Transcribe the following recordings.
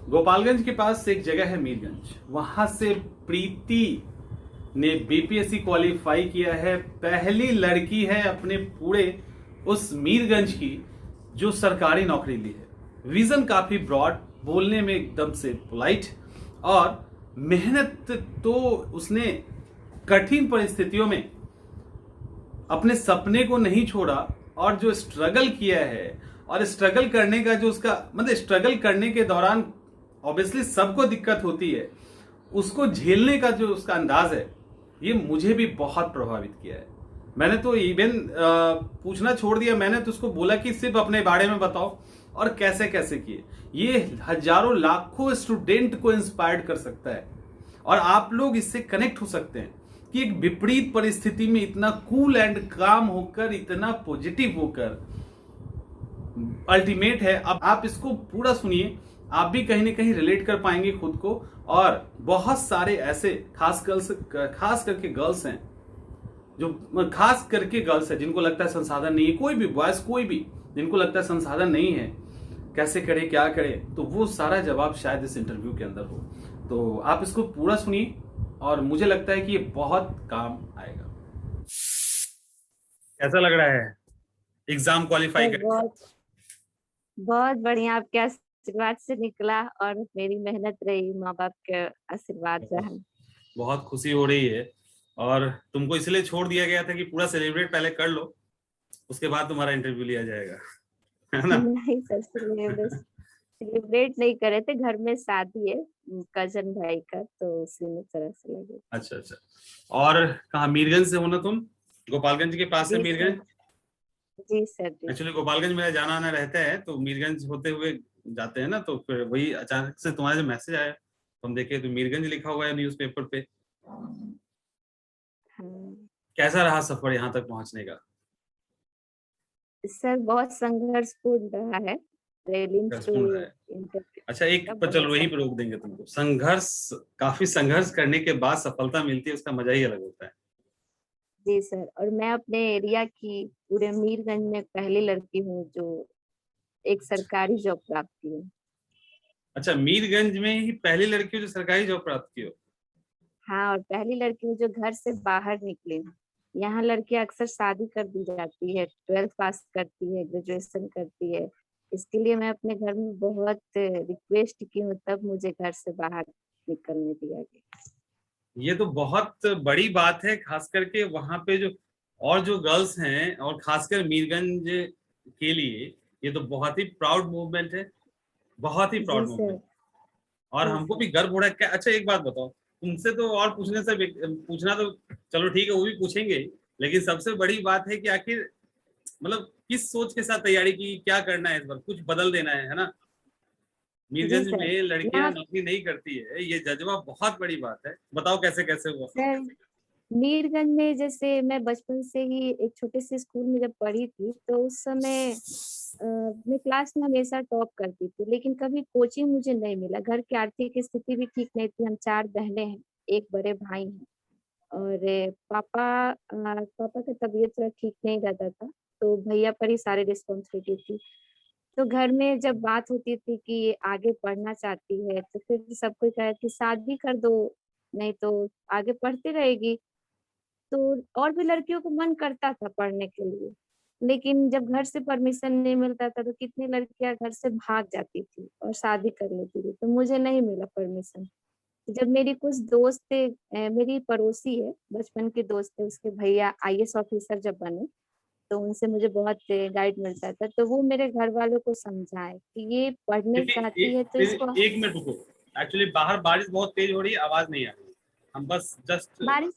गोपालगंज के पास एक जगह है मीरगंज, वहां से प्रीति ने बीपीएससी क्वालिफाई किया है। पहली लड़की है अपने पूरे उस मीरगंज की जो सरकारी नौकरी ली है। विजन काफी ब्रॉड, बोलने में एकदम से पोलाइट, और मेहनत तो उसने कठिन परिस्थितियों में अपने सपने को नहीं छोड़ा, और जो स्ट्रगल किया है, और स्ट्रगल करने का जो उसका मतलब स्ट्रगल करने के दौरान ऑब्वियसली सबको दिक्कत होती है, उसको झेलने का जो उसका अंदाज है, ये मुझे भी बहुत प्रभावित किया है। मैंने तो इवन पूछना छोड़ दिया, मैंने तो उसको बोला कि सिर्फ अपने बारे में बताओ और कैसे कैसे किए। ये हजारों लाखों स्टूडेंट को इंस्पायर्ड कर सकता है, और आप लोग इससे कनेक्ट हो सकते हैं कि एक विपरीत परिस्थिति में इतना कूल एंड काम होकर, इतना पॉजिटिव होकर, अल्टीमेट है। अब आप इसको पूरा सुनिए, आप भी कहीं ना कहीं रिलेट कर पाएंगे खुद को। और बहुत सारे ऐसे खास करके गर्ल्स हैं, जो खास करके गर्ल्स है जिनको लगता है संसाधन नहीं है, कोई भी बॉयज, कोई भी जिनको लगता है संसाधन नहीं है, कैसे करें क्या करें, तो वो सारा जवाब शायद इस इंटरव्यू के अंदर हो। तो आप इसको पूरा सुनिए, और मुझे लगता है कि ये बहुत काम आएगा। कैसा लग रहा है एग्जाम क्वालिफाई सर कर? बहुत बहुत बढ़िया, आपके आशीर्वाद से निकला और मेरी मेहनत रही, माँ बाप के आशीर्वाद रहा। बहुत खुशी हो रही है, और तुमको इसलिए छोड़ दिया गया था कि पूरा सेलिब्रेट पहले कर लो, उसके बाद तुम्हारा इंटरव्यू लिया जाएगा, है ना? नहीं सर, सेलिब्रेट नहीं करे थे, घर में शादी है कजन भाई का, तो उसी में तरह से लगे। अच्छा अच्छा। और कहाँ, मीरगंज से हो ना तुम? गोपालगंज के पास है जी सर। मीरगंज। जी सर जी। एक्चुअली गोपालगंज मेरा जाना आना रहता है, तो मीरगंज होते हुए जाते हैं ना, तो फिर वही अचानक से तुम्हारा जो मैसेज आया, तो हम देखे तो मीरगंज लिखा हुआ है न्यूज़पेपर पे। हाँ कैसा रहा सफर यहाँ तक पहुंचने का? सर, बहुत संघर्षपूर्ण रहा है। प्रीलिम्स टू संघर्षपूर्ण रहा है। इंटरव्यू अच्छा, एक का पर चलो बहुत वहीं पर रोक देंगे तुमको। संघर्ष, काफी संघर्ष करने के बाद सफलता मिलती है, उसका मजा ही अलग होता है। जी सर, और मैं अपने एरिया की पूरे मीरगंज में पहली लड़की हूँ जो एक सरकारी जॉब प्राप्त की है। अच्छा, मीरगंज में ही पहली लड़की हो जो सरकारी जॉब प्राप्त की हो? हाँ, और पहली लड़की हूँ जो घर से बाहर निकली। यहाँ लड़कियां अक्सर शादी कर दी जाती है, 12th पास करती है, ग्रेजुएशन करती है। इसके लिए मैं अपने घर में बहुत रिक्वेस्ट की हूँ, तब मुझे घर से बाहर निकलने दिया गया। ये तो बहुत बड़ी बात है, खास करके वहां पे जो और जो गर्ल्स हैं, और खासकर मीरगंज के लिए ये तो बहुत ही प्राउड मूवमेंट है, बहुत ही जी प्राउड सर। मूवमेंट। और जी हमको सर। भी गर्व हो रहा है। क्या, अच्छा एक बात बताओ, तुमसे तो और पूछने से पूछना तो चलो ठीक है, वो भी पूछेंगे, लेकिन सबसे बड़ी बात है कि आखिर मतलब किस सोच के साथ तैयारी की, क्या करना है इस बार, कुछ बदल देना है ना? जी मीरगंज सर। में लड़कियां यहाँ नौकरी नहीं करती है, ये जज्बा बहुत बड़ी बात है। बताओ कैसे कैसे हुआ? सर, मीरगंज में जैसे मैं बचपन से ही एक छोटे से स्कूल में जब पढ़ी थी, तो उस समय मैं क्लास में हमेशा टॉप करती थी, लेकिन कभी कोचिंग मुझे नहीं मिला। घर की आर्थिक स्थिति भी ठीक नहीं थी, हम 4 बहनें हैं, एक बड़े भाई हैं। और पापा का तबीयत थोड़ा ठीक नहीं रहता था, तो भैया पर ही सारी रिस्पॉन्सिबिलिटी थी। तो घर में जब बात होती थी कि आगे पढ़ना चाहती है, तो फिर सब कोई कहा कि शादी कर दो, नहीं तो आगे पढ़ती रहेगी। तो और भी लड़कियों को मन करता था पढ़ने के लिए, लेकिन जब घर से परमिशन नहीं मिलता था, तो कितनी लड़कियां घर से भाग जाती थी और शादी कर लेती थी, तो मुझे नहीं मिला परमिशन। जब मेरी कुछ दोस्त थे, मेरी पड़ोसी है, बचपन के दोस्त थे, उसके भैया आईएएस ऑफिसर जब बने, तो उनसे मुझे बहुत गाइड मिलता था, तो वो मेरे घर वालों को समझाए कि ये पढ़ने चाहती है तो इसको। एक मिनट रुको, एक्चुअली बाहर बारिश बहुत तेज हो रही है, आवाज नहीं आ रही। हम बस जस्ट बारिश।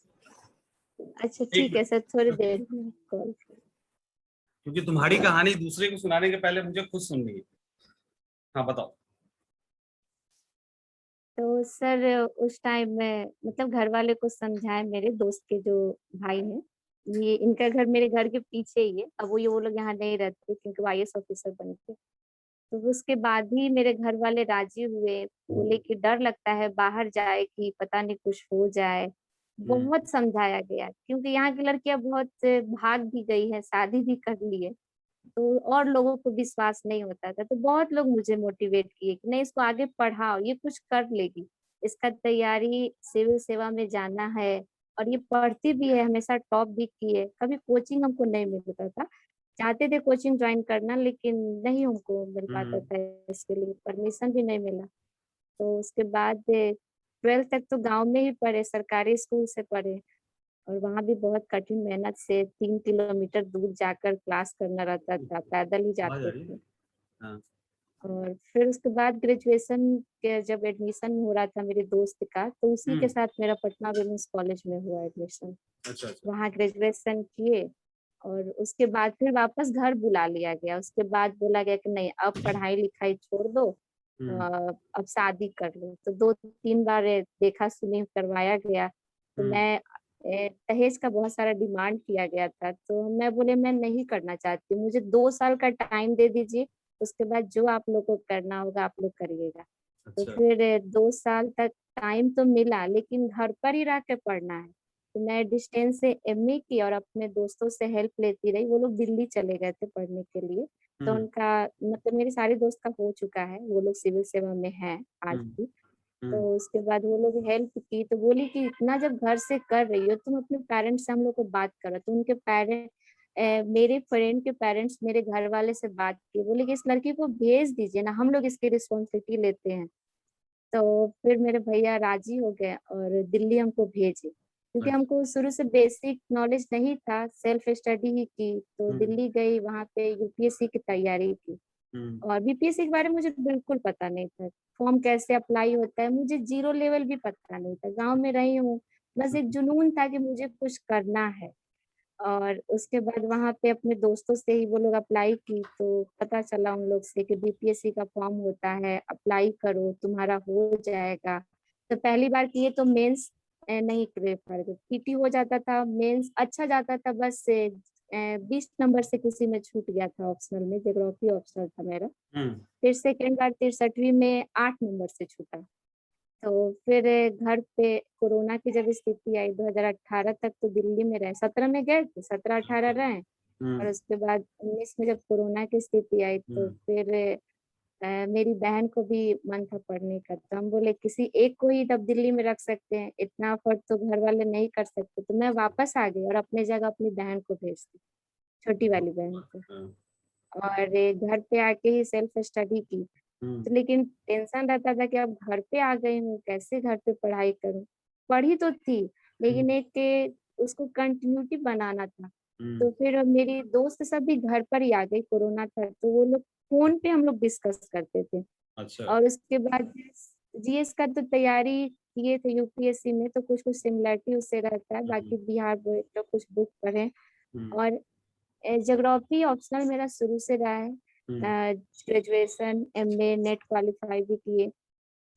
अच्छा एक ठीक है मिनट, सर, थोड़ी देर में कॉल। क्योंकि तुम्हारी कहानी दूसरे को सुनाने के पहले मुझे खुद सुननी है। हाँ बताओ। तो सर, उस टाइम में मतलब घर वाले को समझाए, मेरे दोस्त के जो भाई हैं, ये इनका घर मेरे घर के पीछे ही है। अब वो लोग यहाँ नहीं रहते क्योंकि वो आईएएस ऑफिसर बन के। तो उसके बाद ही मेरे घर वाले राजी हुए, बोले कि डर लगता है बाहर जाए कि पता नहीं कुछ हो जाए। हम्म। बहुत समझाया गया, क्योंकि यहाँ की लड़कियां बहुत भाग भी गई है, शादी भी कर ली है। तो और लोगों को विश्वास नहीं होता था, तो बहुत लोग मुझे मोटिवेट किए कि नहीं इसको आगे पढ़ाओ, ये कुछ कर लेगी, इसका तैयारी सिविल सेवा में जाना है, और ये पढ़ती भी है, हमेशा टॉप भी की है। कभी कोचिंग हमको नहीं मिलता था, चाहते थे कोचिंग ज्वाइन करना, लेकिन नहीं हमको मिल पाता हम्म। था, इसके लिए परमिशन भी नहीं मिला। तो उसके बाद 12th तक तो गांव में ही पढ़े, सरकारी स्कूल से पढ़े, और वहाँ भी बहुत कठिन मेहनत से 3 किलोमीटर दूर जाकर क्लास करना रहता था, पैदल ही आवाज आ जाते रही है? थे। हाँ। और फिर उसके बाद ग्रेजुएशन के जब एडमिशन हो रहा था मेरे दोस्त का, तो उसी के साथ मेरा पटना वुमेन्स कॉलेज में हुआ एडमिशन। अच्छा अच्छा। वहाँ ग्रेजुएशन किए, और उसके बाद फिर वापस घर बुला लिया गया। उसके बाद बोला गया कि नहीं अब पढ़ाई लिखाई छोड़ दो, अब शादी कर लो। तो 2-3 बार देखा सुनी करवाया गया, तो मैं दहेज का बहुत सारा डिमांड किया गया था, तो मैं बोले मैं नहीं करना चाहती, मुझे 2 साल का टाइम दे दीजिए, उसके बाद जो आप लोग को करना होगा आप लोग करिएगा। तो अच्छा। फिर 2 साल तक टाइम तो मिला, लेकिन घर पर ही रह के पढ़ना है। तो मैं डिस्टेंस से एमए की और अपने दोस्तों से हेल्प लेती रही। वो लोग दिल्ली चले गए थे पढ़ने के लिए, तो हम्म उनका मतलब मेरे सारे दोस्त का हो चुका है, वो लोग सिविल सेवा में हैं आज हम्म भी। तो हम्म उसके बाद वो लोग हेल्प की, तो बोली कि इतना जब घर से कर रही हो तुम अपने पेरेंट्स से हम लोग को बात करो। तो उनके पेरेंट मेरे फ्रेंड के पेरेंट्स मेरे घर वाले से बात किए, बोले कि इस लड़की को भेज दीजिए ना, हम लोग इसकी रिस्पॉन्सिबिलिटी लेते हैं। तो फिर मेरे भैया राजी हो गए और दिल्ली हमको भेजे, क्योंकि अच्छा। हमको शुरू से बेसिक नॉलेज नहीं था, सेल्फ स्टडी ही की। तो हम्म दिल्ली गई, वहाँ पे यूपीएससी की तैयारी की, हम्म और बीपीएससी के बारे में मुझे बिल्कुल पता नहीं था, फॉर्म कैसे अप्लाई होता है मुझे जीरो लेवल भी पता नहीं था। गांव में रही हूँ, बस एक जुनून था कि मुझे कुछ करना है। और उसके बाद वहां पे अपने दोस्तों से ही वो लोग अप्लाई की, तो पता चला उन लोग से कि बीपीएससी का फॉर्म होता है, अप्लाई करो तुम्हारा हो जाएगा। तो पहली बार किए तो मेंस नहीं क्लियर कर, पीटी हो जाता था, मेंस अच्छा जाता था, बस 20 नंबर से किसी में छूट गया था ऑप्शनल में, ज्योग्राफी ऑप्शनल था मेरा। हम्म फिर सेकेंड बार 63वीं में 8 नंबर से छूटा। तो फिर घर पे कोरोना की जब स्थिति आई 2018 तक, तो दिल्ली में रहे, 17 में गए थे, 17-18 रहे। और हम्म उसके बाद 19 में जब कोरोना की स्थिति आई, तो हम्म फिर मेरी बहन को भी मन था पढ़ने का, तो हम बोले किसी एक को ही तब दिल्ली में रख सकते हैं, इतना अफोर्ड तो घर वाले नहीं कर सकते। तो मैं वापस आ गई और अपने जगह अपनी बहन को भेज दी, छोटी वाली बहन को। हाँ, और घर पे आके ही सेल्फ स्टडी की। हम्म तो लेकिन टेंशन रहता था कि अब घर पे आ गई हूँ, कैसे घर पे पढ़ाई करूँ। पढ़ी तो थी, हम्म लेकिन एक उसको कंटिन्यूटी बनाना था। हम्म तो फिर मेरी दोस्त सब भी घर पर ही आ गई, कोरोना था तो वो लोग फोन पे हम लोग डिस्कस करते थे। अच्छा। और उसके बाद जीएस का तो तैयारी किए थे यूपीएससी में, तो कुछ कुछ सिमिलरिटी उससे रहता है, बाकी बिहार बोर्ड तो कुछ बुक पढ़े। हम्म और ज्योग्राफी ऑप्शनल मेरा शुरू से रहा है, हम्म ग्रेजुएशन एमए नेट क्वालिफाई भी किए।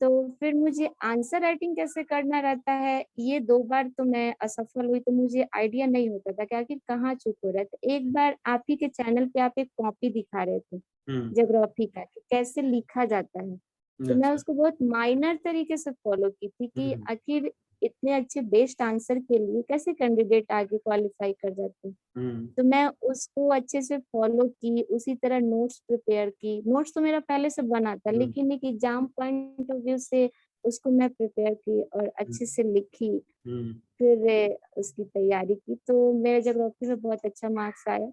तो फिर मुझे आंसर राइटिंग कैसे करना रहता है, ये 2 बार तो मैं असफल हुई, तो मुझे आइडिया नहीं होता था कि आखिर कहाँ चूक हो रहा था। एक बार आप ही के चैनल पे आप एक कॉपी दिखा रहे थे हम्म ज्योग्राफी का कि कैसे लिखा जाता है, तो मैं अच्छा। उसको बहुत माइनर तरीके से फॉलो की थी कि हम्म आखिर इतने अच्छे बेस्ट आंसर के लिए कैसे कैंडिडेट आगे क्वालिफाई कर जाते हैं। हम्म तो मैं उसको अच्छे से फॉलो की, उसी तरह नोट्स प्रिपेयर की। नोट्स तो मेरा पहले से बना था, हम्म लेकिन एक एग्जाम पॉइंट ऑफ व्यू से उसको मैं प्रिपेयर की और अच्छे से लिखी। हम्म फिर उसकी तैयारी की, तो मेरे ज्योग्राफी में बहुत अच्छा मार्क्स आया।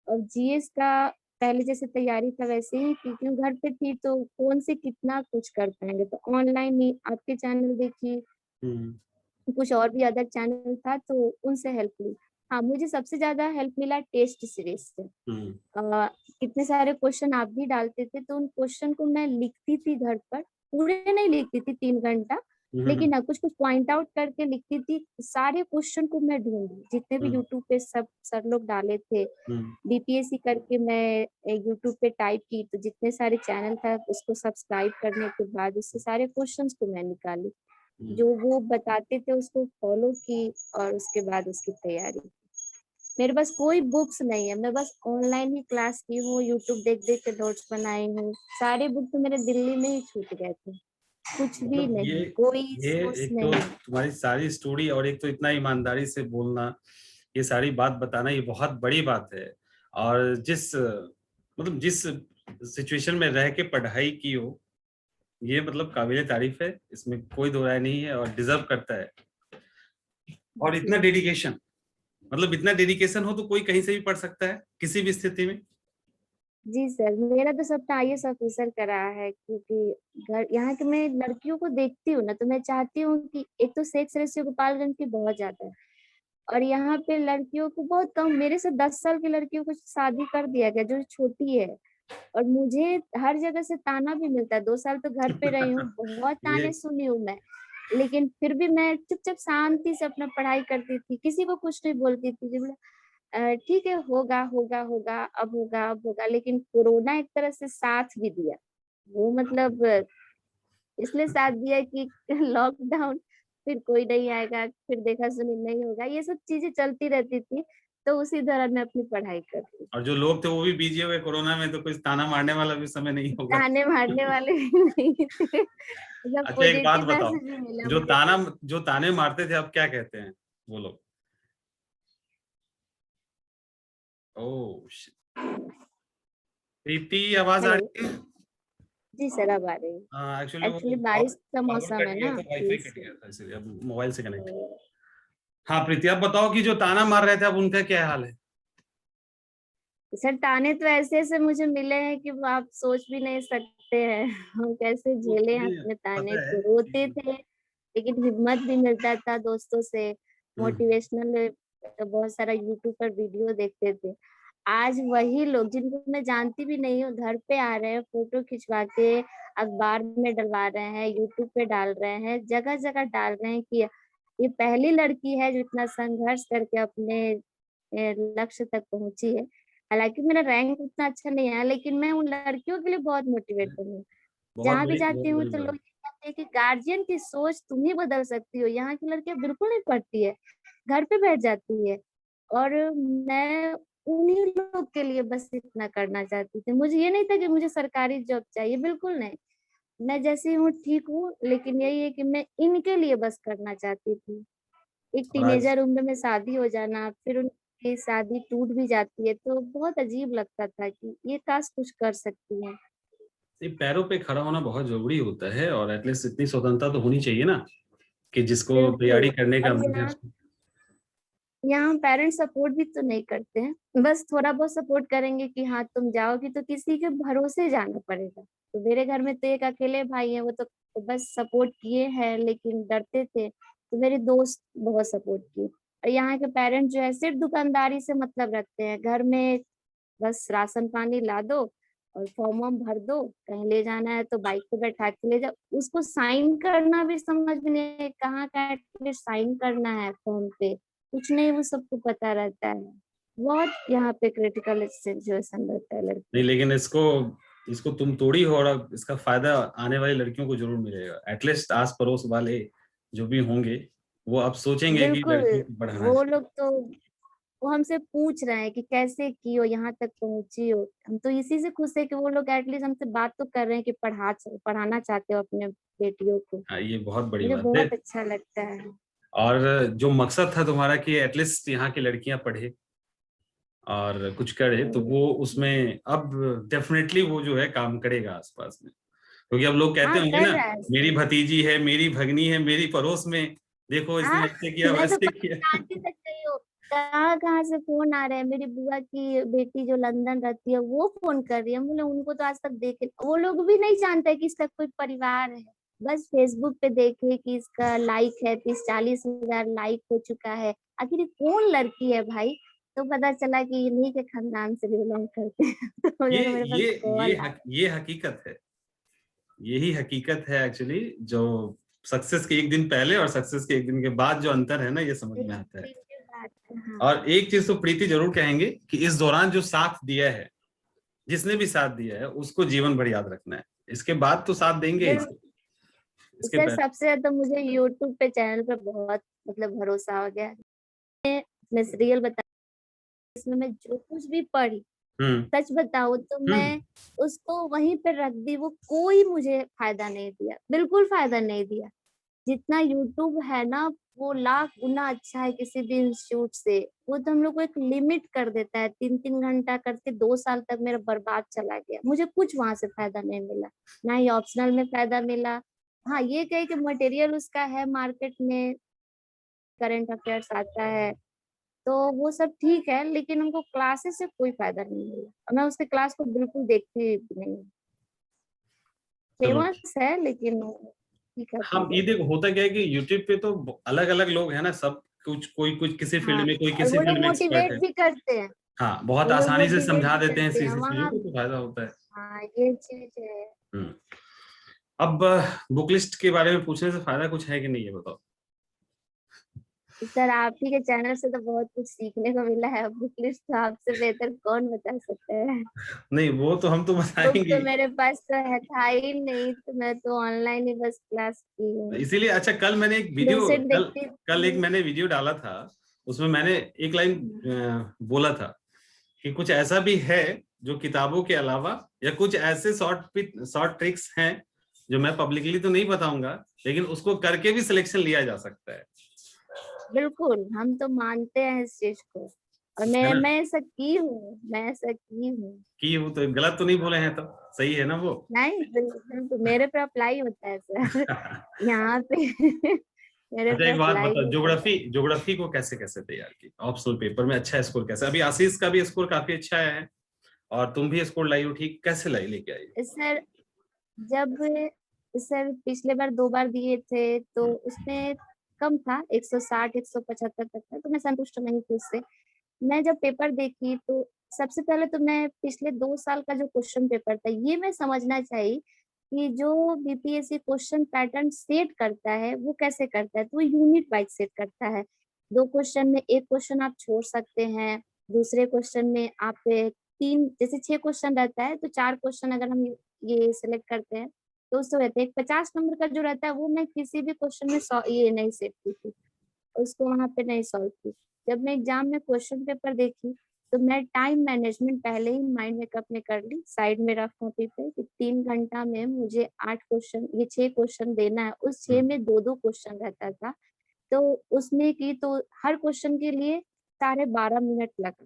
और जीएस का पहले जैसे तैयारी था वैसे ही की, क्यों घर पे थी तो फोन से कितना कुछ कर पाएंगे, तो ऑनलाइन ही आपके चैनल देखी, हम्म कुछ और भी अदर चैनल था तो उनसे हेल्प ली। हाँ, मुझे सबसे ज्यादा हेल्प मिला टेस्ट सीरीज से। हम्म कितने सारे क्वेश्चन आप भी डालते थे, तो उन क्वेश्चन को मैं लिखती थी घर पर, पूरे नहीं लिखती थी 3 घंटा, हम्म लेकिन हाँ कुछ कुछ पॉइंट आउट करके लिखती थी। सारे क्वेश्चन को मैं ढूंढी, जितने भी हम्म यूट्यूब पे सब सर लोग डाले थे, हम्म बीपीएससी करके मैं यूट्यूब पे टाइप की, तो जितने सारे चैनल था उसको सब्सक्राइब करने के बाद उससे सारे क्वेश्चंस को मैं निकाली, जो वो बताते थे उसको फॉलो की, और उसके बाद उसकी तैयारी की। मेरे पास कोई बुक्स नहीं है, मैं बस ऑनलाइन ही क्लास की हूँ, यूट्यूब देख देख के नोट्स बनाई हूँ। सारे बुक तो मेरे दिल्ली में ही छूट गए थे, कुछ भी मतलब नहीं, कोई ये सोर्स एक तो नहीं। तुम्हारी सारी स्टोरी और एक तो इतना ईमानदारी से बोलना, ये सारी बात बताना, ये बहुत बड़ी बात है। और जिस मतलब जिस सिचुएशन में रह के पढ़ाई की हो, ये मतलब काबिले तारीफ है, इसमें कोई दो राय नहीं है और डिजर्व करता है। और इतना जी डेडिकेशन, मतलब इतना डेडिकेशन हो तो कोई कहीं से भी पढ़ सकता है किसी भी स्थिति में। जी सर, मेरा तो सपना आईएएस ऑफिसर का रहा है, क्योंकि घर यहाँ के मैं लड़कियों को देखती हूँ ना, तो मैं चाहती हूँ कि एक तो सेक्स रेशियो गोपालगंज की बहुत ज्यादा है, और यहाँ पे लड़कियों को बहुत कम, मेरे से 10 साल की लड़कियों को शादी कर दिया गया जो छोटी है। और मुझे हर जगह से ताना भी मिलता है, 2 साल तो घर पे रही हूँ, बहुत ये ताने सुनी हूँ मैं। लेकिन फिर भी मैं चुपचाप शांति से अपना पढ़ाई करती थी, किसी को कुछ नहीं बोलती थी। जब ठीक है, होगा होगा होगा, अब होगा अब होगा, लेकिन कोरोना एक तरह से साथ भी दिया। वो मतलब इसलिए साथ दिया कि लॉकडाउन, फिर कोई नहीं आएगा, फिर देखा सुनी नहीं होगा, ये सब चीजें चलती रहती थी। तो उसी दौरान मैं अपनी पढ़ाई करती और जो लोग थे वो भी बिजी हुए कोरोना में, तो कुछ ताना मारने वाला भी समय नहीं थी, होगा। ताने मारने वाले भी नहीं थे। मतलब अच्छा एक बात पॉजिटिव बताओ, मैसेज भी मिला जो मुझे। ताना जो ताने मारते थे अब क्या कहते हैं वो लोग? ओह shit। प्रीति आवाज आ हेलो। रही है? जी सर, अब आ रही है। एक्चुअली वो एक्चुअली बारिश का पावर मौसम कट है गया ना, था, तो वाईफाई कट इसलिए। गया था, इसलिए अब मोबाइल से कनेक्ट। हाँ प्रीति, आप बताओ कि जो ताना मार रहे थे अब उनका क्या हाल है? सर, ताने तो ऐसे ऐसे मुझे मिले हैं कि वो आप सोच भी नहीं सकते हैं। हम कैसे झेले हैं मुझे अपने ताने पता है को, रोते कि थे लेकिन हिम्मत भी मिलता था दोस्तों से। हम्म, मोटिवेशनल बहुत सारा यूट्यूब पर वीडियो देखते थे। आज वही लोग जिनको मैं जानती भी नहीं हूँ घर पे आ रहे हैं, फोटो खिंचवा के अखबार में डलवा रहे हैं, यूट्यूब पे डाल रहे हैं, जगह जगह डाल रहे हैं कि ये पहली लड़की है जो इतना संघर्ष करके अपने लक्ष्य तक पहुंची है। हालांकि मेरा रैंक उतना अच्छा नहीं आया, लेकिन मैं उन लड़कियों के लिए बहुत मोटिवेट हूँ। जहाँ भी जाती बहुत हूँ बड़ी तो लोग बात। ये कहते हैं कि गार्जियन की सोच तुम ही बदल सकती हो, यहाँ की लड़कियां बिल्कुल नहीं पढ़ती है, घर पे बैठ जाती है। और मैं उन्हीं लोग के लिए बस इतना करना चाहती थी। मुझे ये नहीं था कि मुझे सरकारी जॉब चाहिए, बिल्कुल नहीं। मैं जैसी हूँ ठीक हूँ, लेकिन यही है कि मैं इनके लिए बस करना चाहती थी। एक और आज टीनेजर उम्र में शादी हो जाना, फिर उनकी शादी टूट भी जाती है, तो बहुत अजीब लगता था कि ये काश कुछ कर सकती है। ये पैरों पे खड़ा होना बहुत जरूरी होता है, और एटलीस्ट इतनी स्वतंत्रता तो होनी चाहिए ना, कि जिसको बिल्कुल। तैयारी करने का और मन है यहाँ उसको। यहाँ पेरेंट्स सपोर्ट भी तो नहीं करते हैं, बस थोड़ा बहुत सपोर्ट करेंगे कि हाँ तुम जाओगी तो किसी के भरोसे जाना पड़ेगा। तो मेरे घर में तो एक अकेले भाई है, वो तो बस सपोर्ट किए हैं, लेकिन डरते थे। तो मेरे दोस्त बहुत सपोर्ट किए। और यहाँ के पेरेंट्स जो है सिर्फ दुकानदारी से मतलब रखते हैं, घर में बस राशन पानी ला दो और फॉर्म वॉर्म भर दो, कहीं ले जाना है तो बाइक पे बैठा के ले जाओ। उसको साइन करना भी समझ में नहीं है, कहाँ का एटलीस्ट साइन करना है फॉर्म पे, कुछ नहीं वो सबको पता रहता है। बहुत यहाँ पे क्रिटिकल सिचुएशन रहता है नहीं, लड़कियों। लेकिन इसको इसको तुम तोड़ी हो, और अब इसका फायदा आने वाली लड़कियों को जरूर मिलेगा। एटलीस्ट आस पड़ोस वाले जो भी होंगे वो अब सोचेंगे कि बिल्कुल। लड़कियों को पढ़ाना वो चाहिए। लोग तो वो हमसे पूछ रहे हैं कि कैसे की हो, यहाँ तक पहुंची हो। हम तो इसी से खुश है कि वो लोग एटलीस्ट हमसे बात तो कर रहे हैं कि पढ़ाना चाहते हो अपने बेटियों को। हाँ, ये बहुत बड़ी मुझे बात है। बहुत अच्छा लगता है। और जो मकसद था तुम्हारा कि एटलीस्ट यहाँ की लड़कियां पढ़े और कुछ करे, तो वो उसमें अब डेफिनेटली वो जो है काम करेगा आसपास में। क्योंकि अब लोग कहते हाँ, होंगे कर ना, रहा है मेरी सर। भतीजी है, मेरी भगनी है, मेरी पड़ोस में, देखो हाँ, इसने ऐसे किया मैं तो वैसे किया। जानती तक नहीं हूँ, कहाँ कहाँ से फोन आ रहे हैं। मेरी बुआ की बेटी जो लंदन रहती है वो फोन कर रही है, बोले उनको तो आज तक देखे, वो लोग भी नहीं जानते कि इसका कोई परिवार है। बस फेसबुक पे देखे कि इसका लाइक है 30-40 हजार लाइक हो चुका है, आखिर ये कौन लड़की है भाई। तो पता चला कि इन्हीं के खानदान से बिलोंग करते हैं। तो मुझे ये लगा मेरे पास कॉल आ। ये हकीकत है। यही हकीकत है एक्चुअली, जो सक्सेस के एक दिन पहले और सक्सेस के एक दिन के बाद जो अंतर है ना, ये समझ में एक आता है। दिन के बाद, हाँ। और एक चीज तो प्रीति जरूर कहेंगे कि इस दौरान जो साथ दिया है, जिसने भी साथ दिया है उसको जीवन भर याद रखना है। इसके बाद तो साथ देंगे ही। इसके सर, पहले सबसे ज्यादा मुझे यूट्यूब पे चैनल पे बहुत मतलब भरोसा हो गया। मैं सीरियल बता, इसमें मैं जो कुछ भी पढ़ी, हम्म सच बताऊं तो हम्म मैं उसको वहीं पे रख दी, वो कोई मुझे फायदा नहीं दिया, बिल्कुल फायदा नहीं दिया। जितना यूट्यूब है ना वो लाख गुना अच्छा है किसी भी इंस्टीट्यूट से। वो तो हम लोग को एक लिमिट कर देता है, 3-3 घंटा करके 2 साल तक मेरा बर्बाद चला गया। मुझे कुछ वहां से फायदा नहीं मिला, ना ही ऑप्शनल में फायदा मिला। हाँ ये कहे कि मटेरियल उसका है, मार्केट में करंट अफेयर्स आता है तो वो सब ठीक है, लेकिन हमको क्लासेस से कोई फायदा नहीं मिला और मैं उसके क्लास को बिल्कुल देखती भी नहीं। चलो फेमस है लेकिन ठीक है अपनी हाँ, ये जगह। देखो होता क्या है कि यूट्यूब पे तो अलग अलग लोग हैं ना, सब कुछ, कोई कुछ किसी हाँ फील्ड में, कोई और किसी वो फील्ड लोग में एक्सपर्ट मोटिवेट है। भी करते हैं। हाँ, बहुत वो लोग आसानी से मोटिवेट समझा भी देते हैं करते ऐसी हैं ऐसी चीजों वहाँ। को, तो फायदा होता है। हाँ ये चीज है। हम्म। अब बुक लिस्ट के बारे में पूछने से फायदा कुछ है कि नहीं, ये बताओ। सर आप ही के चैनल से तो बहुत कुछ सीखने को मिला है, बुक लिस्ट तो आपसे बेहतर कौन बता सकता है। नहीं वो तो हम तो बुक बताएंगे तो ही। मेरे पास तो है था ही नहीं, तो मैं तो ऑनलाइन ही बस क्लास की हूँ। इसीलिए अच्छा, कल मैंने एक वीडियो, डोसेंट कल देखती कल एक थी। मैंने वीडियो डाला था, उसमें मैंने एक लाइन बोला था कि कुछ ऐसा भी है जो किताबों के अलावा, या कुछ ऐसे शॉर्ट ट्रिक्स हैं जो मैं पब्लिकली तो नहीं बताऊंगा, लेकिन उसको करके भी सिलेक्शन लिया जा सकता है बिल्कुल हम तो मानते हैं इस चीज को, और है ना। मैं ऐसा की हूँ, मैं ऐसा की हूँ। कि वो तो गलत तो नहीं बोले हैं, तो सही है ना वो। नहीं बिल्कुल मेरे पे अप्लाई होता है सर, यहाँ पे मेरे अच्छा पे एक बात अप्लाई बताओ, होता ज्योग्राफी है। ज्योग्राफी को कैसे कैसे तैयार की ऑप्शनल पेपर में, अच्छा स्कोर कैसे, अभी आशीष का भी स्कोर काफी अच्छा आया है, और तुम भी स्कोर लाई हो, ठीक कैसे लाई, लेके आई। सर जब सर पिछले बार 2 बार दिए थे तो हम्म, उसमें कम था, 160 175 तक था, तो मैं संतुष्ट नहीं थी उससे। मैं जब पेपर देखी तो सबसे पहले तो मैं पिछले 2 साल का जो क्वेश्चन पेपर था ये मैं समझना चाहिए कि जो बीपीएससी क्वेश्चन पैटर्न सेट करता है वो कैसे करता है। तो वो यूनिट वाइज सेट करता है। 2 क्वेश्चन में एक क्वेश्चन आप छोड़ सकते हैं, दूसरे क्वेश्चन में आप तीन, जैसे 6 क्वेश्चन रहता है तो 4 क्वेश्चन अगर हम ये सिलेक्ट करते हैं तो उससे रहता है। एक 50 नंबर का जो रहता है वो मैं किसी भी क्वेश्चन में ये नहीं सेट की थी, उसको वहां पे नहीं सॉल्व की। जब मैं एग्जाम में क्वेश्चन पेपर देखी तो मैं टाइम मैनेजमेंट पहले ही माइंड मेकअप में कर ली, साइड में रफ कॉपी पे कि 3 घंटा में मुझे 8 क्वेश्चन, ये 6 क्वेश्चन देना है। उस 6 हम्म, में 2-2 क्वेश्चन रहता था, तो उसमें की तो हर क्वेश्चन के लिए 12.5 मिनट लगा।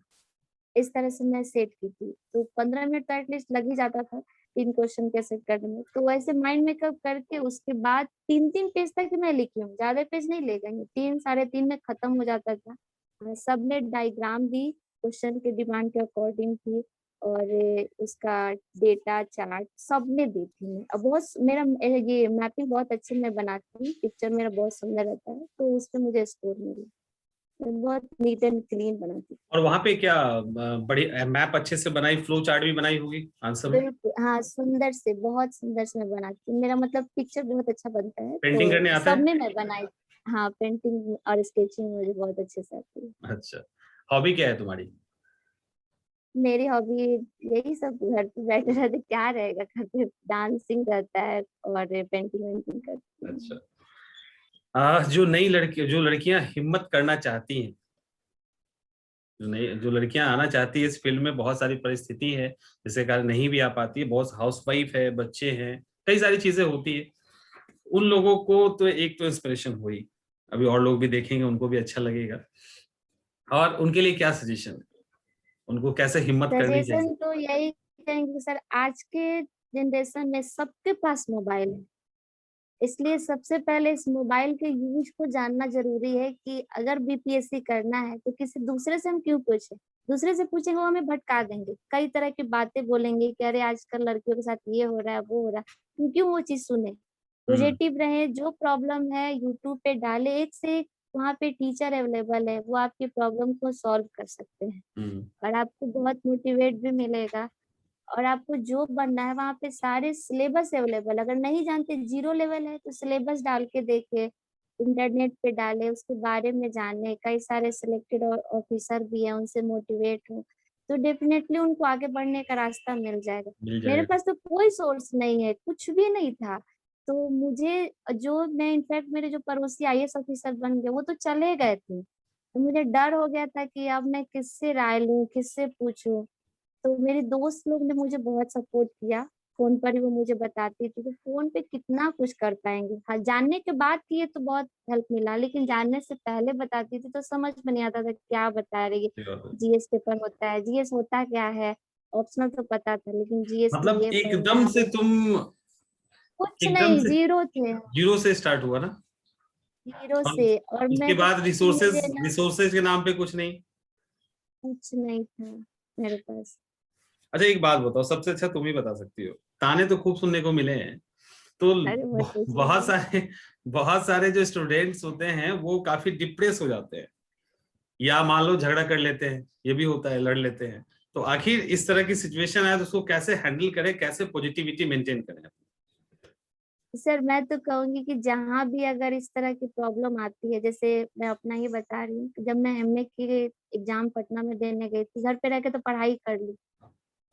इस तरह से मैं सेट की थी, तो 15 मिनट तो एटलीस्ट लग ही जाता था 3 क्वेश्चन के सेट करने में। तो वैसे माइंड मेकअप करके उसके बाद 3-3 पेज तक मैं लिखी हूँ, ज्यादा पेज नहीं ले गई, 3 साढ़े 3 में खत्म हो जाता था। सबने डायग्राम भी क्वेश्चन के डिमांड के अकॉर्डिंग थी, और उसका डेटा चार्ट सबने दी थी मैं। अब बहुत मेरा ये मैपिंग बहुत अच्छी मैं बनाती हूँ, पिक्चर मेरा बहुत सुंदर रहता है, तो उसपे मुझे स्कोर मिला। मैं बहुत नीट एंड क्लीन बनाती हूँ। और वहां पे क्या बड़ी मैप अच्छे से बनाई, फ्लो चार्ट भी बनाई होगी आंसर में। बिल्कुल हाँ, सुंदर से, बहुत सुंदर से मैं बनाती हूँ। मेरा मतलब पिक्चर बहुत अच्छा बनता है, पेंटिंग करने तो आता सब है। में मैं बनाई। हाँ पेंटिंग और स्केचिंग मुझे बहुत अच्छे से आती है। अच्छा, हॉबी क्या है तुम्हारी। मेरी हॉबी यही सब, घर पे बैठे रहते क्या रहेगा, घर पे डांसिंग रहता है और पेंटिंग वेंटिंग करती अच्छा, हूँ। जो नई लड़की, जो लड़कियां हिम्मत करना चाहती हैं, जो लड़कियां आना चाहती है इस फील्ड में, बहुत सारी परिस्थिति है जिसके कारण नहीं भी आ पाती है, बहुत हाउसवाइफ है, बच्चे हैं, कई सारी चीजें होती है, उन लोगों को तो एक तो इंस्पिरेशन हुई, अभी और लोग भी देखेंगे, उनको भी अच्छा लगेगा, और उनके लिए क्या सजेशन है, उनको कैसे हिम्मत करनी चाहिए। सजेशन तो यही कहेंगे सर, आज के जनरेशन में सबके पास मोबाइल है, इसलिए सबसे पहले इस मोबाइल के यूज को जानना जरूरी है कि अगर बीपीएससी करना है तो किसी दूसरे से हम क्यों पूछे। दूसरे से पूछेंगे वो हमें भटका देंगे, कई तरह की बातें बोलेंगे कि अरे आजकल लड़कियों के साथ ये हो रहा है वो हो रहा है, तुम क्यों वो चीज सुने। हम्म, पॉजिटिव रहे, जो प्रॉब्लम है यूट्यूब पे डाले, एक से एक वहाँ पे टीचर अवेलेबल है, वो आपकी प्रॉब्लम को सॉल्व कर सकते हैं हम्म, और आपको बहुत मोटिवेट भी मिलेगा। और आपको जो बनना है वहाँ पे सारे सिलेबस अवेलेबल, अगर नहीं जानते, जीरो लेवल है तो सिलेबस डाल के देखे, इंटरनेट पे डाले, उसके बारे में जाने, कई सारे सिलेक्टेड ऑफिसर भी हैं उनसे मोटिवेट हो, तो डेफिनेटली उनको आगे बढ़ने का रास्ता मिल जाएगा। मिल मेरे जाएगा। पास तो कोई सोर्स नहीं है, कुछ भी नहीं था, तो मुझे जो मैं इनफैक्ट मेरे जो पड़ोसी आईएएस ऑफिसर बन गए वो तो चले गए थे, तो मुझे डर हो गया था कि अब मैं किससे राय लूं, किससे पूछूं। तो मेरे दोस्त लोग ने मुझे बहुत सपोर्ट किया, फोन पर ही वो मुझे बताती थी। तो फोन पे कितना कुछ कर पाएंगे। हाँ, जानने के बाद किए तो बहुत हेल्प मिला, लेकिन जानने से पहले बताती थी तो समझ में नहीं आता था क्या बता रही है। सही बात है। जीएस पेपर होता है, जीएस होता क्या है, ऑप्शनल तो पता था, लेकिन जीएस में मतलब ये एकदम पढ़ना से वो, तुम कुछ एकदम नहीं, से जीरो थे। जीरो से स्टार्ट हुआ ना? जीरो और से, और उसके मैं बाद बताती थी रिसोर्सेज मुझे ना रिसोर्सेज के नाम पे कुछ नहीं। कुछ नहीं था मेरे पास। अच्छा एक बात बताओ, सबसे अच्छा तुम ही बता सकती हो, ताने तो खूब सुनने को मिले हैं, तो अरे मत बहुत पूछिए। सारे बहुत सारे जो स्टूडेंट्स होते हैं वो काफी डिप्रेस हो जाते हैं, या मान लो झगड़ा कर लेते हैं, ये भी होता है, लड़ लेते हैं। तो आखिर इस तरह की सिचुएशन आए तो उसको कैसे हैंडल करें, कैसे पॉजिटिविटी मेंटेन करें? सर मैं तो कहूंगी कि जहां भी अगर इस तरह की प्रॉब्लम आती है, जैसे मैं अपना ही बता रही हूँ, जब मैं एमए की एग्जाम पटना में देने गई थी, घर पे रह के तो पढ़ाई कर ली,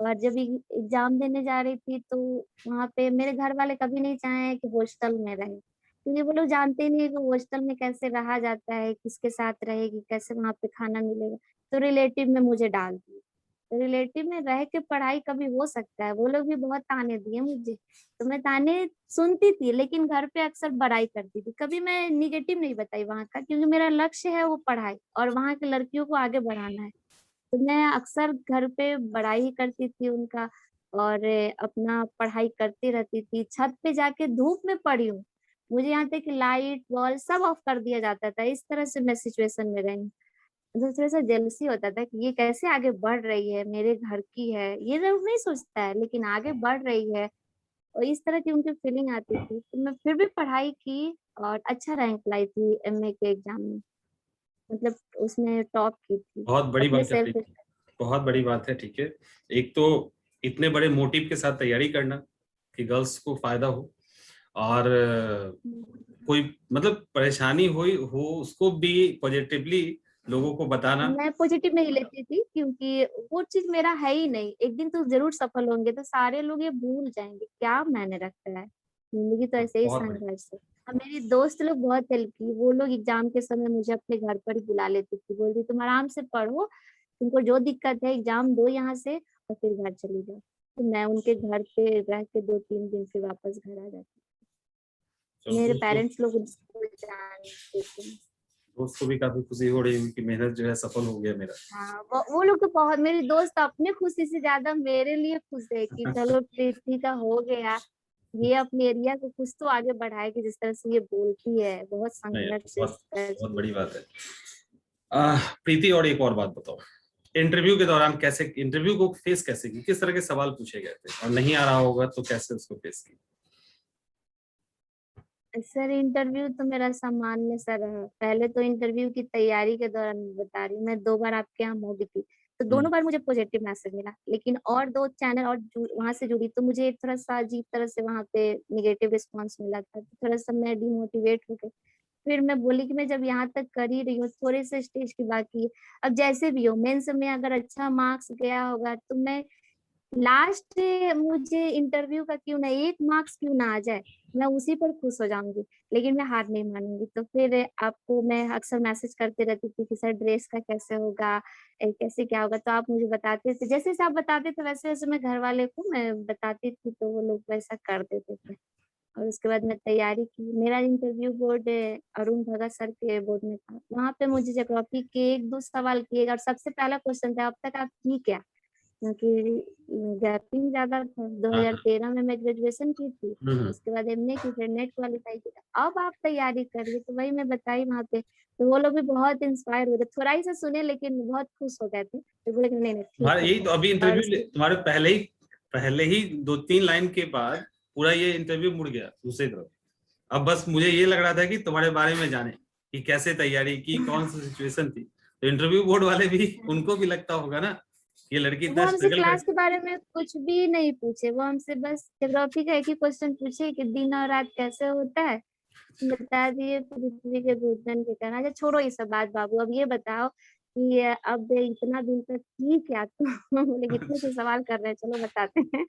और जब एग्जाम देने जा रही थी तो वहां पे मेरे घर वाले कभी नहीं चाहे कि हॉस्टल में रहे, क्योंकि वो लोग जानते ही नहीं है कि हॉस्टल में कैसे रहा जाता है, किसके साथ रहेगी, कैसे वहां पे खाना मिलेगा। तो रिलेटिव में मुझे डाल दिया। तो रिलेटिव में रह के पढ़ाई कभी हो सकता है, वो लोग भी बहुत ताने दिए मुझे, तो मैं ताने सुनती थी, लेकिन घर पे अक्सर बड़ाई करती थी। कभी मैं निगेटिव नहीं बताई वहां का, क्योंकि मेरा लक्ष्य है वो पढ़ाई और वहां के लड़कियों को आगे बढ़ाना है। तो मैं अक्सर घर पे बड़ाई ही करती थी उनका, और अपना पढ़ाई करती रहती थी। छत पे जाके धूप में पड़ी हूँ, मुझे यहाँ तक कि लाइट बॉल सब ऑफ कर दिया जाता था, इस तरह से मैं सिचुएशन में रही। मुझे थोड़ा सा जेलसी होता था कि ये कैसे आगे बढ़ रही है, मेरे घर की है, ये लोग नहीं सोचता है, लेकिन आगे बढ़ रही है। और इस तरह की उनकी फीलिंग आती थी, तो मैं फिर भी पढ़ाई की और अच्छा रैंक लाई थी एमए के एग्जाम में, मतलब उसमें टॉप की थी बहुत बड़ी अपने बात है सेल्फ। प्रीति, बहुत बड़ी बात है। ठीक है, एक तो इतने बड़े मोटिव के साथ तैयारी करना कि गर्ल्स को फायदा हो, और कोई मतलब परेशानी हुई हो उसको भी पॉजिटिवली लोगों को बताना। मैं पॉजिटिव नहीं लेती थी, क्योंकि वो चीज मेरा है ही नहीं। एक दिन तो जरूर सफल होंगे तो सारे लोग ये भूल जाएंगे क्या मैंने रखा है। जिंदगी तो ऐसे ही बहुत बड़ी। संघर्ष है। और मेरी दोस्त लोग बहुत हेल्प की, वो लोग एग्जाम के समय मुझे अपने घर पर ही बुला लेती थी, बोलती तुम आराम से पढ़ो, तुमको जो दिक्कत है एग्जाम दो यहाँ से और फिर घर चली जाओ। तो मैं उनके घर पे रह के 2-3 दिन फिर वापस घर आ जाती। चलो, मेरे दोस्तों पेरेंट्स लोग उसको जानते थे। दोस्त को भी काफी खुशी हो रही है कि मेहनत जो है सफल हो गया मेरा। हाँ, वो लोग तो बहुत, मेरी दोस्त अपने खुशी से ज्यादा मेरे लिए खुश है कि चलो प्रीति का हो गया, ये अपने एरिया को कुछ तो आगे बढ़ाएगी। जिस तरह से ये बोलती है, बहुत नहीं, संघर्ष बहुत बहुत करती बड़ी है। बात है। प्रीति, और एक और बात बताओ, इंटरव्यू के दौरान कैसे इंटरव्यू को फेस कैसे की, किस तरह के सवाल पूछे गए थे, और नहीं आ रहा होगा तो कैसे उसको फेस की? सर इंटरव्यू तो मेरा सामान्य सा रहा। पहले तो इंटरव्यू की तैयारी के दौरान बता रही हूँ, मैं 2 बार आपके यहाँ मोदी थी, तो हम्म। दोनों बार मुझे पॉजिटिव मैसेज मिला, लेकिन और 2 चैनल और वहां से जुड़ी तो मुझे थोड़ा सा अजीब तरह से वहां पे निगेटिव रिस्पॉन्स मिला था, तो थोड़ा सा मैं डिमोटिवेट हो गई। फिर मैं बोली कि मैं जब यहाँ तक कर ही रही हूँ, थोड़े से स्टेज की बाकी है, अब जैसे भी हो मेंस में अगर अच्छा मार्क्स गया होगा तो मैं लास्ट, मुझे इंटरव्यू का क्यों ना 1 मार्क्स क्यों ना आ जाए, मैं उसी पर खुश हो जाऊंगी, लेकिन मैं हार नहीं मानूंगी। तो फिर आपको मैं अक्सर मैसेज करते रहती थी कि सर ड्रेस का कैसे होगा, कैसे क्या होगा, तो आप मुझे बताते थे, जैसे जैसे आप बताते थे वैसे वैसे मैं घर वाले को मैं बताती थी, तो वो लोग वैसा कर देते थे। और उसके बाद मैं तैयारी की। मेरा इंटरव्यू बोर्ड अरुण भगत सर के बोर्ड में था, वहां पे मुझे ज्योग्राफी के 1-2 सवाल किए, और सबसे पहला क्वेश्चन था अब तक आप की क्या, क्योंकि गैपिंग ज्यादा था। हाँ हाँ। 2013 में मैं ग्रेजुएशन की थी, हम्म। उसके बाद एमए की, फिर नेट क्वालिफाई किया, अब आप तैयारी करिए, तो वही मैं बताई वहां पे। तो वो लोग भी बहुत इंस्पायर हुए थे, थोड़ा ही सा सुने लेकिन बहुत खुश हो गए थे, तो बोले कि नहीं नहीं ठीक तुम्हारे है। यही तो अभी और इंटरव्यू उसके तुम्हारे पहले ही 2-3 लाइन के बाद पूरा ये इंटरव्यू मुड़ गया दूसरी तरफ। अब बस मुझे ये लग रहा था कि तुम्हारे बारे में जाने कि कैसे तैयारी की, कौन सी सिचुएशन थी, तो इंटरव्यू बोर्ड वाले भी, उनको भी लगता होगा ना ये लड़की वो इतना हमसे स्ट्रगल क्लास कर। के बारे में कुछ भी नहीं पूछे, वो हमसे बस ज्योग्राफी का एक ही क्वेश्चन पूछे कि दिन और रात कैसे होता है, बता दिए पृथ्वी के घूर्णन के कारण। अच्छा छोड़ो ये सब बात बाबू, अब ये बताओ कि अब इतना दिन तक की क्या तुम बोले इतने से सवाल कर रहे हैं, चलो बताते हैं।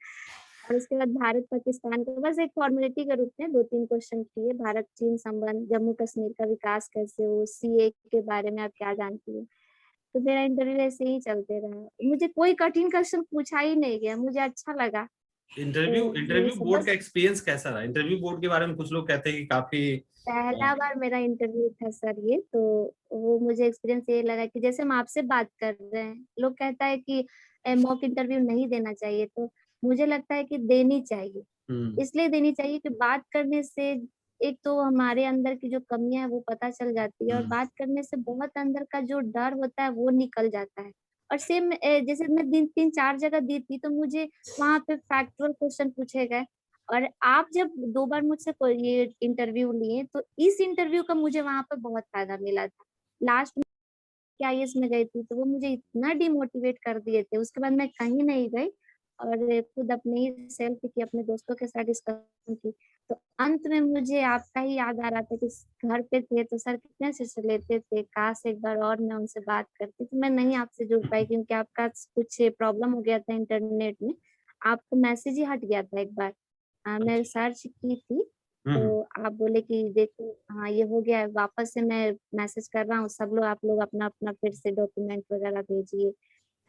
और उसके बाद भारत पाकिस्तान का बस एक फॉर्मेलिटी के रूप में 2-3 क्वेश्चन किए, भारत चीन संबंध, जम्मू कश्मीर का विकास कैसे हो, सीए के बारे में आप क्या जानती है। तो मेरा इंटरव्यू ऐसे ही चलते रहा, मुझे कोई कठिन क्वेश्चन पूछा ही नहीं गया, मुझे अच्छा लगा इंटरव्यू तो यही इंटरव्यू सब बोर्ड बस। का एक्सपीरियंस कैसा रहा? इंटरव्यू बोर्ड के बारे में कुछ लोग कहते हैं कि काफी पहला बार मेरा इंटरव्यू था सर ये, तो वो मुझे एक्सपीरियंस ये लगा कि जैसे हम आपसे बात कर रहे हैं, लोग कहता है कि मॉक इंटरव्यू नहीं देना चाहिए, तो मुझे लगता है कि देनी चाहिए। हम्म इसलिए देनी चाहिए कि बात करने से एक तो हमारे अंदर की जो कमियां है वो पता चल जाती है, और हम्म बात करने से बहुत अंदर का जो डर होता है वो निकल जाता है। और सेम जैसे मैं दिन 3-4 जगह दी थी, तो मुझे वहां पे फैक्चुअल क्वेश्चन पूछे गए। और आप जब 2 बार मुझसे कोई ये इंटरव्यू लिए, तो इस इंटरव्यू का मुझे वहां पे बहुत फायदा मिला था। लास्ट में आईएएस में गई थी, तो वो मुझे इतना डिमोटिवेट कर दिए थे, उसके बाद मैं कहीं नहीं गई और खुद अपने ही सेल्फ की अपने दोस्तों के साथ डिस्कशन की। तो अंत में मुझे आपका ही याद आ रहा था कि घर पे थे तो सर कितने से लेते थे, काश एक बार और मैं उनसे बात करती, तो मैं नहीं आपसे जुड़ पाई क्योंकि आपका कुछ प्रॉब्लम हो गया था इंटरनेट में। आपको मैसेज ही हट गया था एक बार। मैं अच्छा सर्च की थी, हम्म तो आप बोले कि देखो हाँ ये हो गया है, वापस से मैं मैसेज कर रहा हूँ, सब लोग आप लोग अपना अपना फिर से डॉक्यूमेंट वगैरह भेजिए।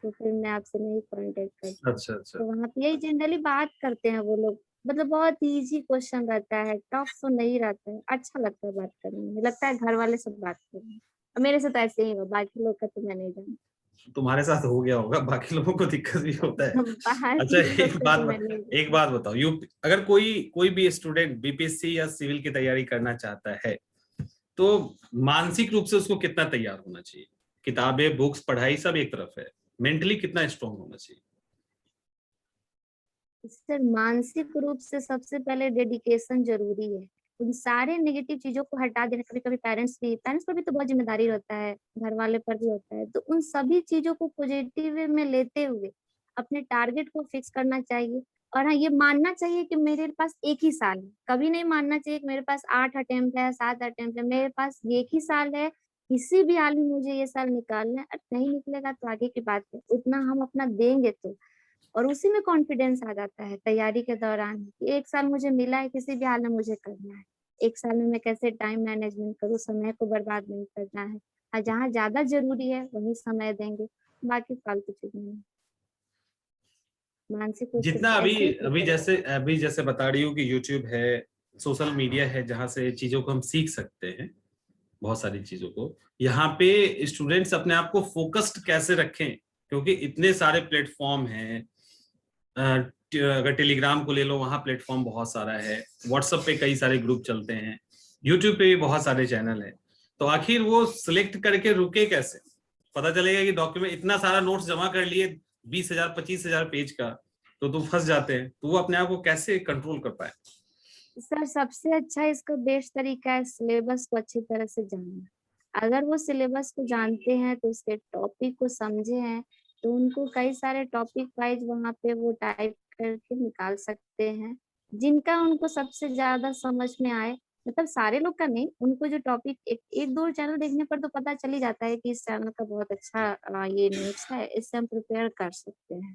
तो फिर मैं आपसे नहीं कांटेक्ट कर पाई। अच्छा अच्छा तो वहाँ पे यही जनरली बात करते हैं वो लोग, मतलब बहुत इजी क्वेश्चन रहता है, टफ तो नहीं रहता है, अच्छा लगता है बात करने में, लगता है घर वाले सब बात कर रहे हैं। और मेरे से तो ऐसे ही हो, बाकी लोग का तो मैं नहीं जानती। तुम्हारे साथ हो गया होगा, बाकी लोगों को दिक्कत भी होता है। अच्छा बाकी लोग का तो मैं नहीं एक जानती। बात बताओ, अगर कोई कोई भी स्टूडेंट बीपीएससी या सिविल की तैयारी करना चाहता है, तो मानसिक रूप से उसको कितना तैयार होना चाहिए? किताबें, बुक्स, पढ़ाई सब एक तरफ है, मेंटली कितना स्ट्रांग होना चाहिए? सर मानसिक रूप से सबसे पहले डेडिकेशन जरूरी है। उन सारे नेगेटिव चीजों को हटा देना, कभी कभी पेरेंट्स पर भी तो बहुत जिम्मेदारी रहता है, घर वाले पर भी होता है, तो उन सभी चीजों को पॉजिटिव वे में लेते हुए अपने टारगेट को फिक्स करना चाहिए। और हाँ, ये मानना चाहिए कि मेरे पास एक ही साल है, कभी नहीं मानना चाहिए कि मेरे पास 8 अटेम्प्ट है, 7 अटेम्प्ट है, मेरे पास एक ही साल है, किसी भी हाल में मुझे ये साल निकालना है। और नहीं निकलेगा तो आगे की बात है, उतना हम अपना देंगे तो। और उसी में कॉन्फिडेंस आ जाता है तैयारी के दौरान कि एक साल मुझे मिला है, किसी भी हाल में मुझे करना है। एक साल में मैं कैसे टाइम मैनेजमेंट करूँ, समय को बर्बाद नहीं करना है। और जहाँ ज्यादा जरूरी है वहीं समय देंगे, बाकी फालतू चीज नहीं। मानसिक रूप से जितना अभी ऐसे ही अभी प्रिपेयर जैसे करें। अभी जैसे बता रही हूँ कि यूट्यूब है, सोशल मीडिया है, जहाँ से चीजों को हम सीख सकते हैं, बहुत सारी चीजों को, यहाँ पे स्टूडेंट्स अपने आप को फोकस्ड कैसे रखें? क्योंकि इतने सारे प्लेटफॉर्म हैं। अगर टेलीग्राम को ले लो, वहाँ प्लेटफॉर्म बहुत सारा है, व्हाट्सएप पे कई सारे ग्रुप चलते हैं, यूट्यूब पे भी बहुत सारे चैनल हैं। तो आखिर वो सिलेक्ट करके रुके कैसे? पता चलेगा कि डॉक्यूमेंट इतना सारा नोट्स जमा कर लिए, 20,000 25,000 पेज का, तो फंस जाते हैं। तो वो अपने आप को कैसे कंट्रोल कर पाए? सर सबसे अच्छा इसका बेस्ट तरीका है सिलेबस को अच्छी तरह से जानना। अगर वो सिलेबस को जानते हैं तो उसके टॉपिक को समझे हैं, तो उनको कई सारे टॉपिक वाइज वहाँ पे वो टाइप करके निकाल सकते हैं, जिनका उनको सबसे ज्यादा समझ में आए। मतलब सारे लोग का नहीं, उनको जो टॉपिक एक एक दो चैनल देखने पर तो पता चल ही जाता है कि इस चैनल का बहुत अच्छा ये नोट्स है, इससे हम प्रिपेयर कर सकते हैं।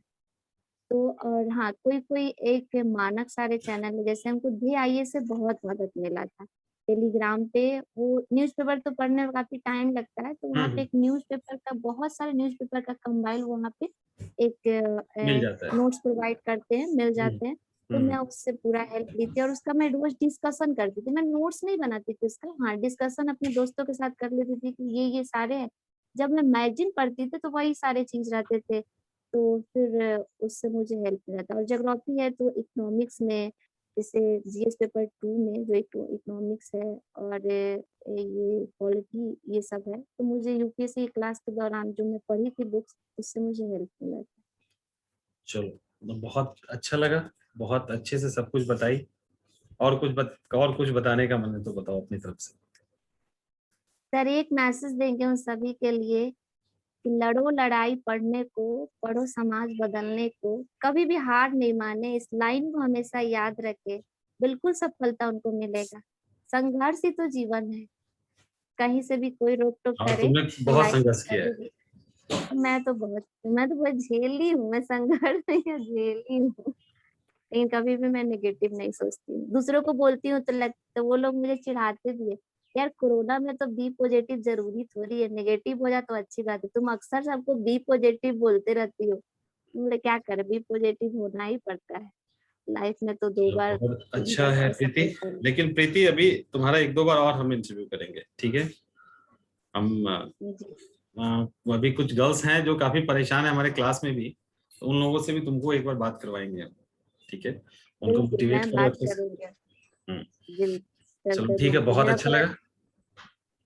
तो और हाँ, कोई कोई एक मानक सारे चैनल है, जैसे हमको DIA से बहुत मदद मिला था। टेलीग्राम पे वो न्यूज़पेपर तो पढ़ने में काफी टाइम लगता है, तो वहाँ पे हम्म, एक न्यूज़पेपर का बहुत सारे न्यूज़पेपर का कंबाइल वहाँ पे मिल एक जाता है। नोट्स प्रोवाइड करते हैं, मिल हम्म जाते हैं। तो मैं उससे पूरा हेल्प ली थी और उसका मैं रोज डिस्कशन करती थी, मैं नोट्स नहीं बनाती थी उसका, हाँ डिस्कशन अपने दोस्तों के साथ कर लेती थी कि ये सारे हैं। जब मैं मैगजीन पढ़ती थी तो वही सारे चीज रहते थे, तो फिर उससे मुझे हेल्प मिला था। और ज्योग्राफी है तो इकोनॉमिक्स में, जैसे GS पेपर 2 में जो इकोनॉमिक्स है और ये पॉलिटी ये सब है, तो मुझे UPSC क्लास के दौरान जो मैं पढ़ी थी बुक्स, उससे मुझे हेल्प मिला था। चलो, तो बहुत अच्छा लगा, बहुत अच्छे से सब कुछ बताई। और कुछ बताने का मन है तो बताओ अपनी तरफ से। सर एक मैसेज देंगे उन सभी के लिए कि लड़ो लड़ाई पढ़ने को, पढ़ो समाज बदलने को, कभी भी हार नहीं माने, इस लाइन को हमेशा याद रखे, बिल्कुल सफलता उनको मिलेगा। संघर्ष ही तो जीवन है, कहीं से भी कोई रोक टोक और करे तुमने तो बहुत लाइफ में संघर्ष किया कभी है। भी। मैं तो बहुत झेली हूँ, मैं संघर्ष नहीं झेली हूँ। लेकिन कभी भी मैं नेगेटिव नहीं सोचती हूँ, दूसरों को बोलती हूँ तो वो लोग मुझे चिढ़ाते भी है, यार कोरोना में तो बी पॉजिटिव जरूरी थोड़ी है, नेगेटिव हो जाए तो अच्छी बात है, तुम अक्सर सबको बी पॉजिटिव बोलते रहती हो। बोले क्या करे, बी पॉजिटिव होना ही पड़ता है। लाइफ में तो 2 बार बहुत 3 अच्छा बार है ऐसा प्रीति। तो होता लेकिन प्रीति अभी तुम्हारा 1-2 बार और हम इंटरव्यू करेंगे, ठीक है? हम है। जी, अभी कुछ गर्ल्स हैं जो काफी परेशान है हमारे क्लास में भी, तो उन लोगों से भी तुमको एक बार बात करवाएंगे हम, ठीक है? उनको बिल्कुल मोटिवेट मैं करो बात अच्छे से। करूँगी। हम्म, जी, चलो करते ठीक है, रहेंगे। बहुत मेरा अच्छा बहुत लगा।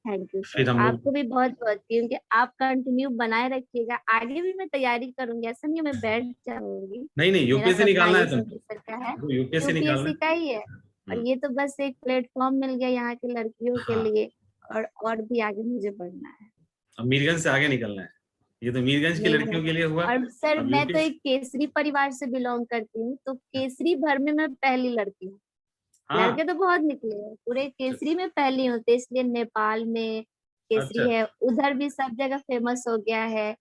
Thank you sir. फिर हम लोग आपको भी बहुत-बहुत, क्योंकि आप कंटिन्यू बनाए रखिएगा। आगे भी मैं तैयारी करूँगी, ऐसा नहीं है मैं बैठ जाऊँगी। नहीं नहीं, मेरा यूपीएससी सपना निकालना है आईएएस तुमको, ऑफिसर का है, तुमको यूपीएससी निकालना यूपीएससी है। का ही है। और ये तो बस एक प्लेटफ़ॉर्म मिल गया यहाँ की लड़कियों के हाँ, लिए, और भी आगे मुझे बढ़ना है। अब मीरगंज से आगे निकलना है। ये तो मीरगंज की मीरगंज। लड़कियों के लिए हुआ, और सर अब मैं तो यूपीएससी। एक केसरी परिवार से बिलॉन्ग करती हूँ, तो केसरी भर में मैं पहली लड़की हूँ। हाँ, लड़के तो बहुत निकले हैं, पूरे केसरी में पहली हूँ, तो इसलिए नेपाल में अच्छा, केसरी है, उधर भी सब जगह फेमस हो गया है।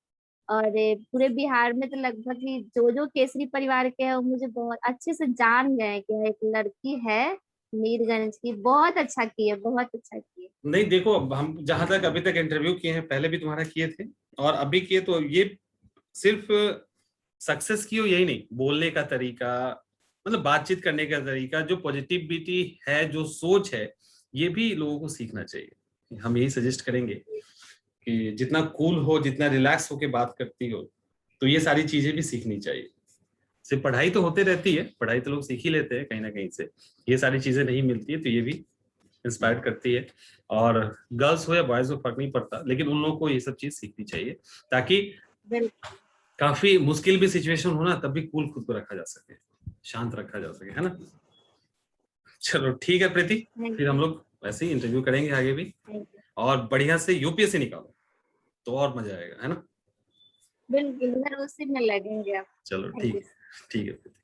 और पूरे बिहार में तो लगभग ही जो जो केसरी परिवार के हैं वो मुझे बहुत अच्छे से जान गए हैं कि एक लड़की है मीरगंज की, बहुत अच्छा की है, बहुत अच्छा की है। नहीं देखो, अब हम जहां तक अभी तक इंटरव्यू किए हैं, पहले भी तुम्हारा किए थे और अभी किए, तो ये सिर्फ सक्सेस की हो यही नहीं, बोलने का तरीका, मतलब बातचीत करने का तरीका, जो पॉजिटिविटी है, जो सोच है, ये भी लोगों को सीखना चाहिए। हम यही सजेस्ट करेंगे कि जितना कूल हो, जितना रिलैक्स होके बात करती हो, तो ये सारी चीजें भी सीखनी चाहिए। सिर्फ पढ़ाई तो होते रहती है, पढ़ाई तो लोग सीख ही लेते हैं कहीं ना कहीं से, ये सारी चीजें नहीं मिलती है, तो ये भी इंस्पायर करती है। और गर्ल्स हो या बॉयज हो फर्क नहीं पड़ता, लेकिन उन लोगों को ये सब चीज सीखनी चाहिए, ताकि बिल्कुल। काफी मुश्किल भी सिचुएशन हो ना, तब भी कूल खुद को रखा जा सके, शांत रखा जा सके, है ना? चलो ठीक है प्रीति, थैंक फिर यू। हम लोग वैसे ही इंटरव्यू करेंगे आगे भी, थैंक यू। और बढ़िया से यूपीएससी निकालो तो और मजा आएगा, है ना? बिल्कुल, उधर उसी में लगेंगे आप। चलो थैंक ठीक यू। है, ठीक है प्रीति।